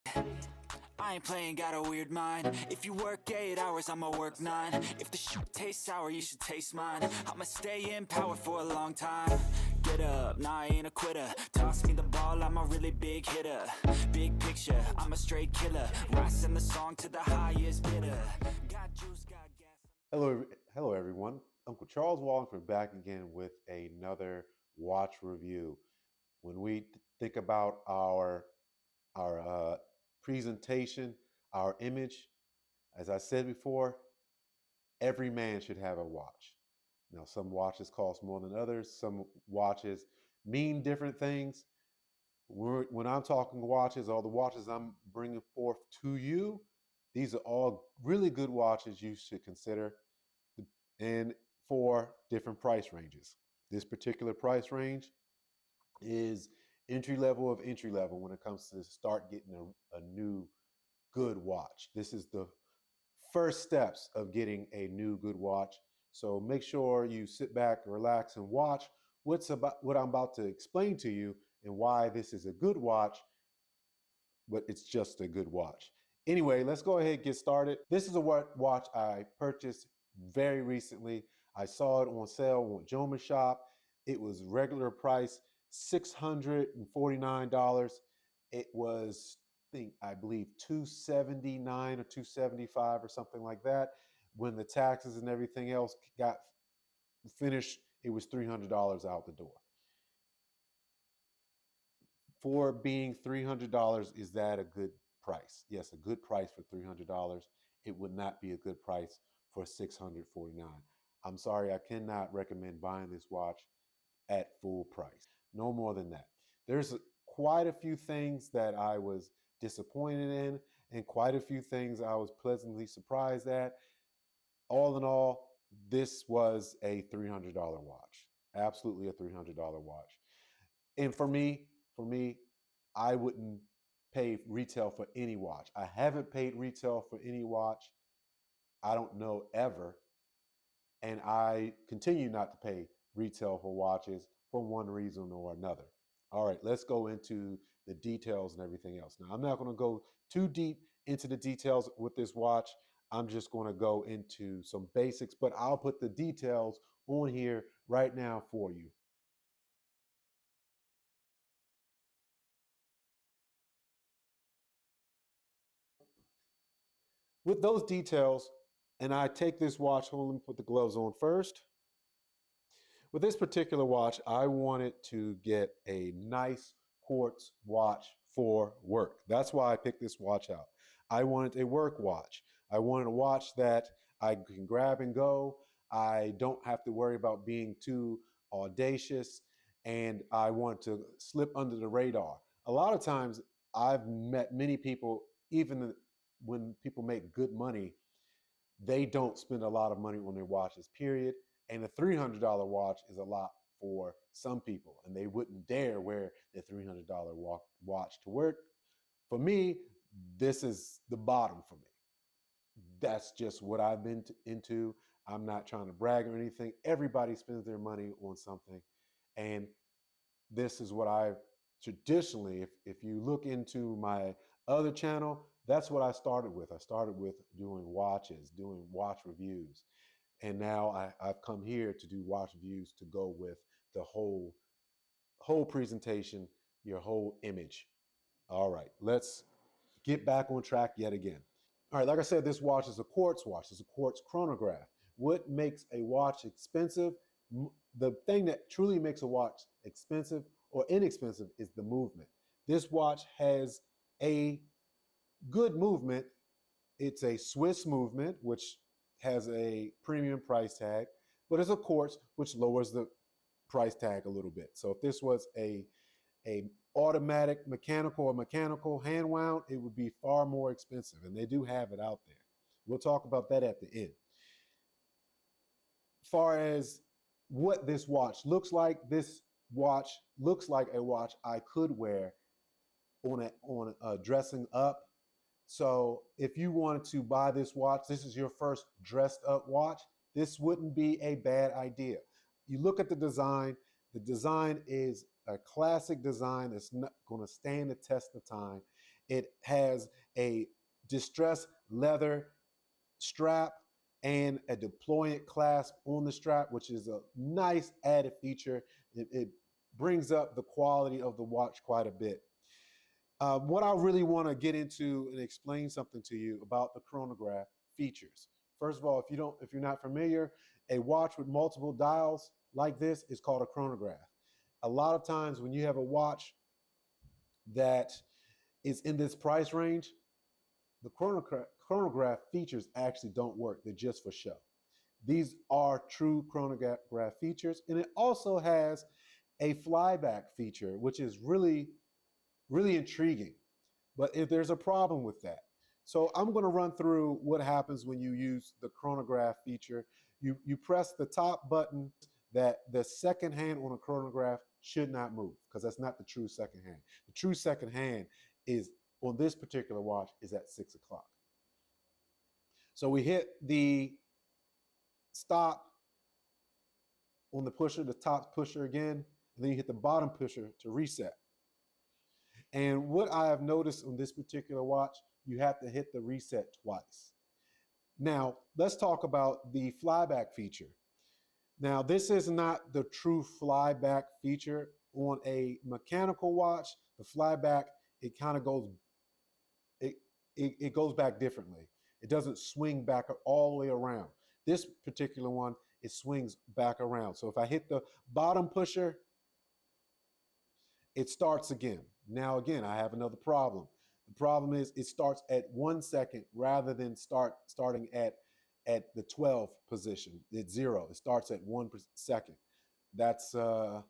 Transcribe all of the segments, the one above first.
I ain't playing, got a weird mind. If you work 8 hours, I'ma work 9. If the shit tastes sour, you should taste mine. I'ma stay in power for a long time. Get up, nah, I ain't a quitter. Toss me the ball, I'm a really big hitter. Big picture, I'm a straight killer. Rising the song to the highest bidder. Got juice, got gas. Hello everyone. Uncle Charles Walhingford back again with another watch review. When we think about our presentation, our image, as I said before, every man should have a watch. Now, some watches cost more than others. Some watches mean different things. When I'm talking watches, all the watches I'm bringing forth to you, these are all really good watches you should consider, and for different price ranges. This particular price range is entry level of entry level when it comes to start getting a new good watch. This is the first steps of getting a new good watch. So make sure you sit back, relax, and watch what I'm about to explain to you and why this is a good watch, but it's just a good watch. Anyway, let's go ahead and get started. This is a watch I purchased very recently. I saw it on sale on Joma Shop. It was regular price, $649. It was, I believe, $279 or $275 or something like that. When the taxes and everything else got finished, it was $300 out the door. For being $300, is that a good price? Yes, a good price for $300. It would not be a good price for $649. I'm sorry, I cannot recommend buying this watch at full price. No more than that. There's quite a few things that I was disappointed in, and quite a few things I was pleasantly surprised at. All in all, this was a $300 watch. Absolutely a $300 watch. And for me, I wouldn't pay retail for any watch. I haven't paid retail for any watch, I don't know, ever. And I continue not to pay retail for watches for one reason or another. All right, let's go into the details and everything else. Now, I'm not going to go too deep into the details with this watch. I'm just going to go into some basics, but I'll put the details on here right now for you. With those details, and I take this watch, hold, let me put the gloves on first. With this particular watch, I wanted to get a nice quartz watch for work. That's why I picked this watch out. I wanted a work watch. I wanted a watch that I can grab and go. I don't have to worry about being too audacious, and I want to slip under the radar. A lot of times I've met many people, even when people make good money, they don't spend a lot of money on their watches, period. And a $300 watch is a lot for some people, and they wouldn't dare wear their $300 watch to work. For me, this is the bottom for me. That's just what I've been into. I'm not trying to brag or anything. Everybody spends their money on something. And this is what I traditionally, if you look into my other channel, that's what I started with. I started with doing watches, doing watch reviews. And now I've come here to do watch reviews to go with the whole presentation, your whole image. All right, let's get back on track yet again. All right, like I said, this watch is a quartz watch. It's a quartz chronograph. What makes a watch expensive? The thing that truly makes a watch expensive or inexpensive is the movement. This watch has a good movement. It's a Swiss movement, which has a premium price tag, but it's a quartz, which lowers the price tag a little bit. So if this was a automatic mechanical or mechanical hand wound, it would be far more expensive, and they do have it out there. We'll talk about that at the end. As far as what this watch looks like, this watch looks like a watch I could wear on a dressing up. So if you wanted to buy this watch, this is your first dressed up watch, this wouldn't be a bad idea. You look at the design is a classic design that's not going to stand the test of time. It has a distressed leather strap and a deployant clasp on the strap, which is a nice added feature. It brings up the quality of the watch quite a bit. What I really want to get into and explain something to you about the chronograph features. First of all, if you're not familiar, a watch with multiple dials like this is called a chronograph. A lot of times when you have a watch that is in this price range, the chronograph features actually don't work. They're just for show. These are true chronograph features, and it also has a flyback feature, which is really, really intriguing. But if there's a problem with that. So I'm going to run through what happens when you use the chronograph feature. You press the top button. That the second hand on a chronograph should not move, because that's not the true second hand. The true second hand is on this particular watch is at 6 o'clock. So we hit the stop on the pusher, the top pusher again, and then you hit the bottom pusher to reset. And what I have noticed on this particular watch, you have to hit the reset twice. Now, let's talk about the flyback feature. Now, this is not the true flyback feature. On a mechanical watch, the flyback, it kind of goes, it goes back differently. It doesn't swing back all the way around. This particular one, it swings back around. So if I hit the bottom pusher, it starts again. Now again, I have another problem. The problem is it starts at 1 second rather than starting at the 12 position. It's 0. It starts at 1 second. That's not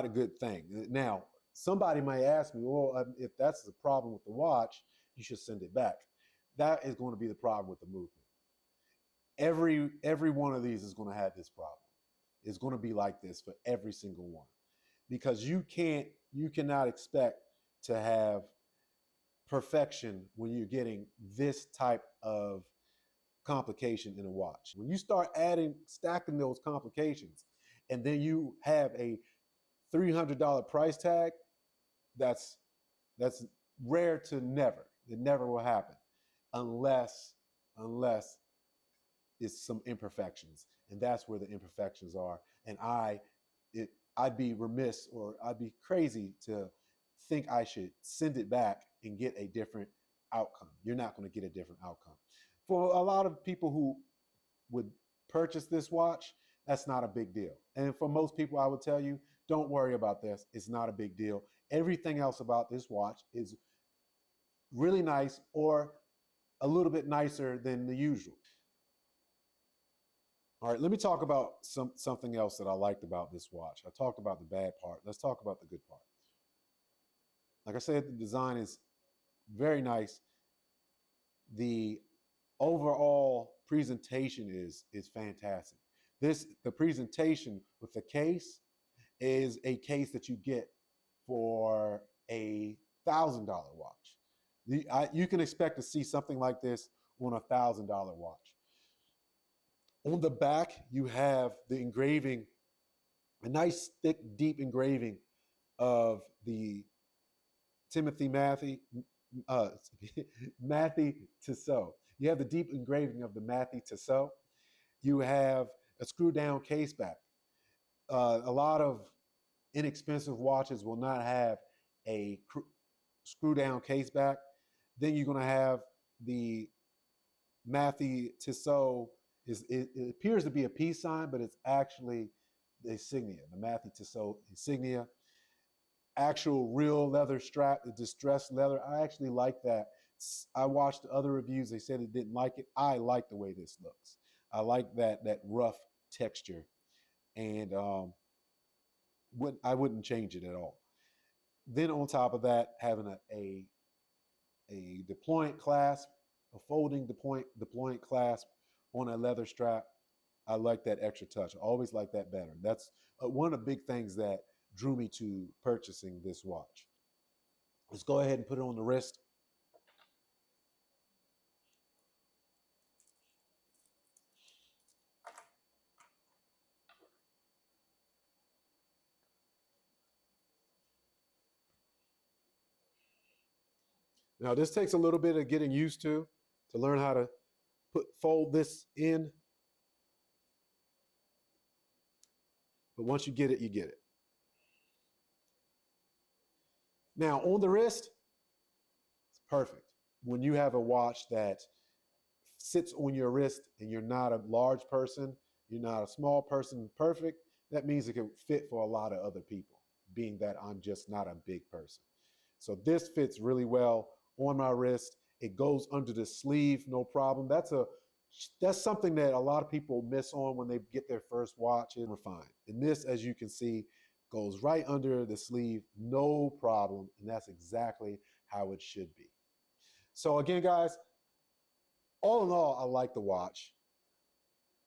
a good thing. Now, somebody might ask me, well, if that's the problem with the watch, you should send it back. That is going to be the problem with the movement. Every one of these is going to have this problem. It's going to be like this for every single one, because you cannot expect to have perfection when you're getting this type of complication in a watch. When you start stacking those complications, and then you have a $300 price tag, that's rare to never. It never will happen unless it's some imperfections, and that's where the imperfections are. And I'd be remiss, or I'd be crazy to think I should send it back and get a different outcome. You're not going to get a different outcome. For a lot of people who would purchase this watch, that's not a big deal. And for most people, I would tell you, don't worry about this. It's not a big deal. Everything else about this watch is really nice, or a little bit nicer than the usual. All right, let me talk about something else that I liked about this watch. I talked about the bad part. Let's talk about the good part. Like I said, the design is very nice. The overall presentation is fantastic. The presentation with the case is a case that you get for a $1,000 watch. You can expect to see something like this on a $1,000 watch. On the back, you have the engraving, a nice, thick, deep engraving of the Mathey-Tissot. You have the deep engraving of the Mathey-Tissot. You have a screw-down case back. A lot of inexpensive watches will not have a screw-down case back. Then you're going to have the Mathey-Tissot. It appears to be a peace sign, but it's actually the insignia, the Mathey-Tissot insignia. Actual real leather strap, the distressed leather. I actually like that. I watched other reviews. They said it didn't like it. I like the way this looks. I like that rough texture, and I wouldn't change it at all. Then on top of that, having a deployant clasp, a folding deployant clasp on a leather strap. I like that extra touch. I always like that better. That's one of the big things that drew me to purchasing this watch. Let's go ahead and put it on the wrist. Now this takes a little bit of getting used to learn how to fold this in. But once you get it, you get it. Now on the wrist, it's perfect. When you have a watch that sits on your wrist and you're not a large person, you're not a small person, perfect, that means it can fit for a lot of other people, being that I'm just not a big person. So this fits really well on my wrist. It goes under the sleeve, no problem. That's something that a lot of people miss on when they get their first watch and refine. And this, as you can see, goes right under the sleeve, no problem. And that's exactly how it should be. So again, guys, all in all, I like the watch.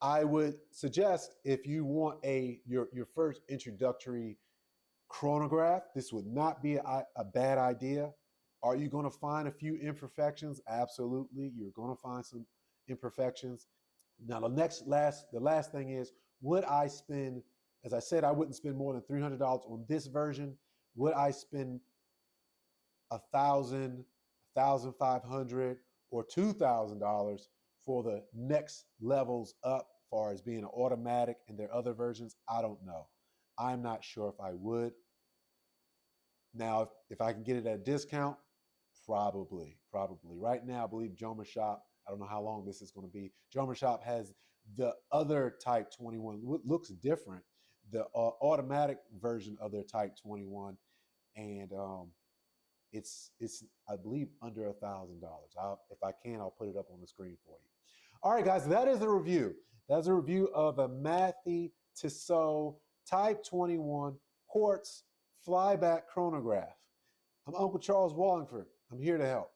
I would suggest if you want your first introductory chronograph, this would not be a bad idea. Are you going to find a few imperfections? Absolutely. You're going to find some imperfections. Now, the last thing is, would I spend, as I said, I wouldn't spend more than $300 on this version. Would I spend $1,000, $1,500, or $2,000 for the next levels up, as far as being an automatic and their other versions? I don't know. I'm not sure if I would. Now, if I can get it at a discount, probably. Right now, I believe Joma Shop, I don't know how long this is going to be. Joma Shop has the other Type 21, looks different, the automatic version of their Type 21, and it's I believe under $1,000. If I can, I'll put it up on the screen for you. All right, guys, that is a review. That's a review of a Mathey-Tissot Type 21 Quartz flyback chronograph. I'm Uncle Charles Walhingford. I'm here to help.